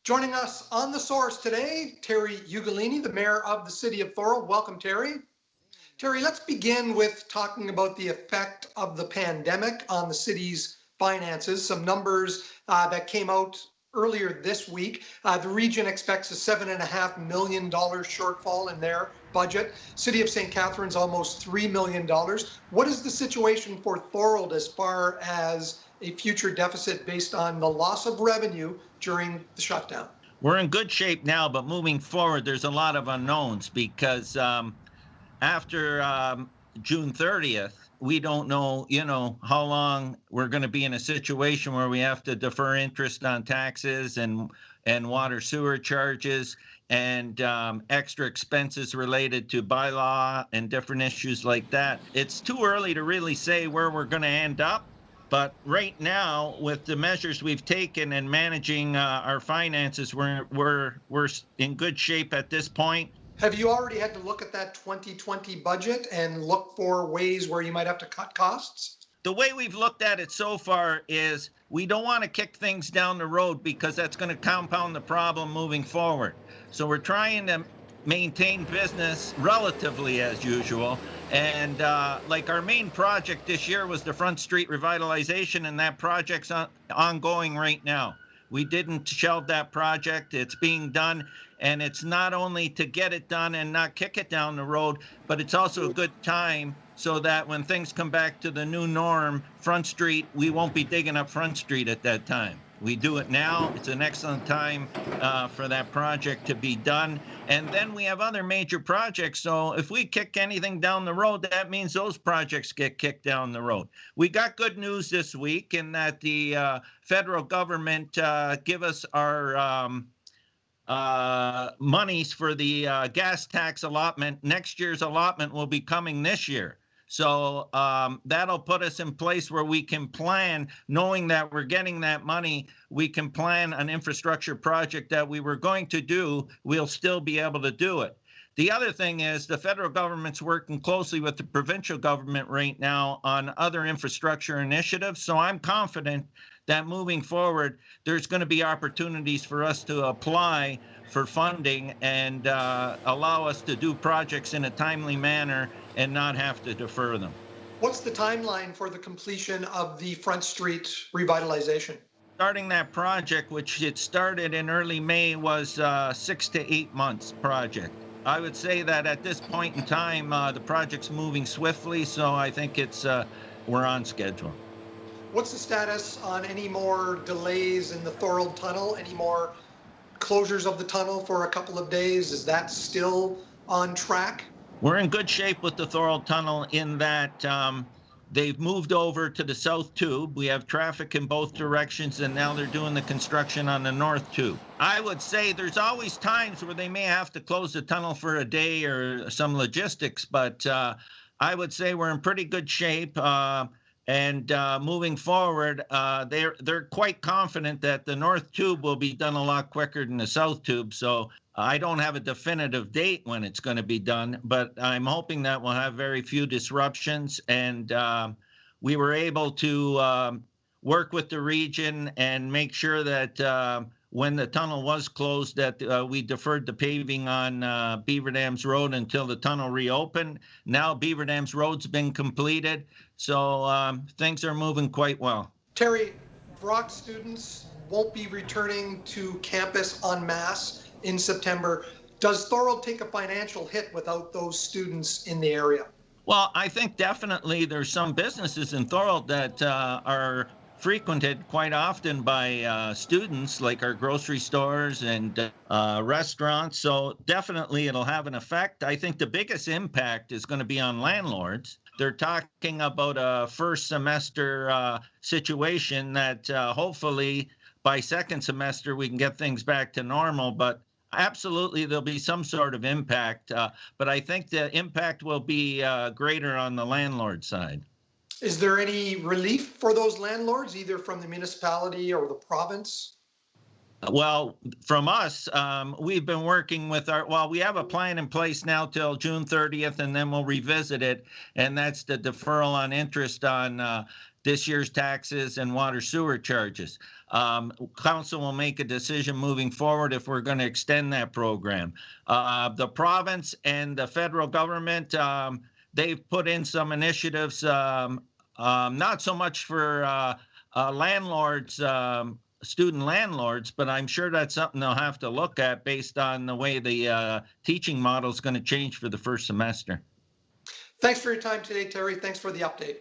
Joining us on The Source today, Terry Ugulini, the mayor of the city of Thorold. Welcome, Terry. Terry, let's begin with talking about the effect of the pandemic on the city's finances. Some numbers that came out earlier this week. The region expects a $7.5 million shortfall in their budget. City of St. Catharines, almost $3 million. What is the situation for Thorold as far as a future deficit based on the loss of revenue during the shutdown? We're in good shape now, but moving forward, there's a lot of unknowns because after June 30th, we don't know, how long we're going to be in a situation where we have to defer interest on taxes and water sewer charges and extra expenses related to bylaw and different issues like that. It's too early to really say where we're going to end up. But right now, with the measures we've taken and managing our finances, we're in good shape at this point. Have you already had to look at that 2020 budget and look for ways where you might have to cut costs? The way we've looked at it so far is we don't want to kick things down the road because that's going to compound the problem moving forward. So we're trying to maintain business relatively as usual. And like our main project this year was the Front Street Revitalization, and that project's ongoing right now. We didn't shelve that project. It's being done, and it's not only to get it done and not kick it down the road, but it's also a good time so that when things come back to the new norm, Front Street, we won't be digging up Front Street at that time. We do it now. It's an excellent time for that project to be done. And then we have other major projects. So if we kick anything down the road, that means those projects get kicked down the road. We got good news this week in that the federal government give us our monies for the gas tax allotment. Next year's allotment will be coming this year. So that'll put us in place where we can plan, knowing that we're getting that money, we can plan an infrastructure project that we were going to do. We'll still be able to do it. The other thing is the federal government's working closely with the provincial government right now on other infrastructure initiatives. So I'm confident that moving forward, there's going to be opportunities for us to apply for funding and allow us to do projects in a timely manner and not have to defer them. What's the timeline for the completion of the Front Street revitalization? Starting that project, which it started in early May, was 6 to 8 months project. I would say that at this point in time, the project's moving swiftly, so I think we're on schedule. What's the status on any more delays in the Thorold Tunnel? Any more closures of the tunnel for a couple of days? Is that still on track? We're in good shape with the Thorold Tunnel in that they've moved over to the South Tube. We have traffic in both directions, and now they're doing the construction on the North Tube. I would say there's always times where they may have to close the tunnel for a day or some logistics, but I would say we're in pretty good shape. And moving forward, they're quite confident that the North Tube will be done a lot quicker than the South Tube. So I don't have a definitive date when it's going to be done, but I'm hoping that we'll have very few disruptions. And we were able to work with the region and make sure that when the tunnel was closed, that we deferred the paving on Beaver Dams Road until the tunnel reopened. Now Beaver Dams Road's been completed, so things are moving quite well. Terry, Brock students won't be returning to campus en masse in September. Does Thorold take a financial hit without those students in the area? Well, I think definitely there's some businesses in Thorold that are frequented quite often by students, like our grocery stores and restaurants. So definitely it'll have an effect. I think the biggest impact is going to be on landlords. They're talking about a first semester situation that hopefully by second semester we can get things back to normal. But absolutely there'll be some sort of impact. But I think the impact will be greater on the landlord side. Is there any relief for those landlords, either from the municipality or the province? Well, from us, we've been working with we have a plan in place now till June 30th, and then we'll revisit it. And that's the deferral on interest on this year's taxes and water sewer charges. Council will make a decision moving forward if we're going to extend that program. The province and the federal government, they've put in some initiatives, not so much for landlords, student landlords, but I'm sure that's something they'll have to look at based on the way the teaching model is going to change for the first semester. Thanks for your time today, Terry. Thanks for the update.